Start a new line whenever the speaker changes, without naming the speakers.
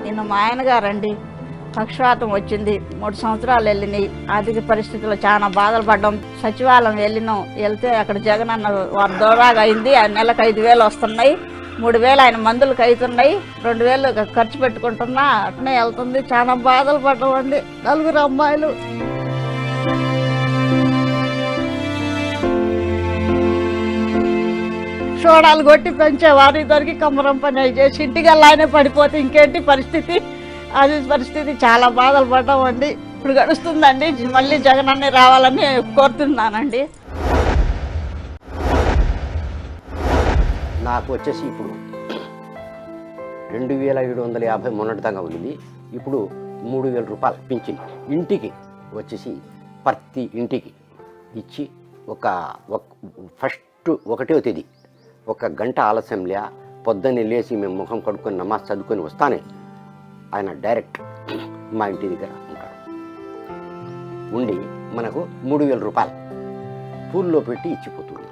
ఈయన మా ఆయన గారండి. పక్షవాతం వచ్చింది, 3 సంవత్సరాలు వెళ్ళినాయి. ఆర్థిక పరిస్థితుల్లో చాలా బాధలు పడ్డాం. సచివాలయం వెళ్తే అక్కడ జగన్ అన్న వారు దూరాగా అయింది. ఆ నెలకు 5,000 వస్తున్నాయి, 3,000 ఆయన మందులకు అవుతున్నాయి, 2,000 ఖర్చు పెట్టుకుంటున్నా, అట్నే వెళ్తుంది. చాలా బాధలు పడ్డామండి 4 అమ్మాయిలు. చూడాలు కొట్టి పెంచేవారు, ఇద్దరికి కమ్మరం పని అయి చేసి ఇంటికి వెళ్ళానే పడిపోతే ఇంకేంటి పరిస్థితి? అది పరిస్థితి. చాలా బాధలు పడ్డామండి. ఇప్పుడు గడుస్తుందండి. మళ్ళీ జగన్ అన్నీ రావాలని కోరుతున్నానండి.
నాకు వచ్చేసి ఇప్పుడు 2,750 మొన్నటిదాకా ఉంది. ఇప్పుడు 3,000 రూపాయలు పింఛన్ ఇంటికి వచ్చేసి ప్రతి ఇంటికి ఇచ్చి ఫస్ట్ 1వ తేదీ 1 గంట ఆలస్యంలే పొద్దున్నే లేచి మేము ముఖం కడుక్కొని నమాజ్ చదువుకొని వస్తానే ఆయన డైరెక్ట్ మా ఇంటి దగ్గర ఉంటాడు. ఉండి మనకు 3,000 రూపాయలు పూల్లో పెట్టి ఇచ్చిపోతుంది.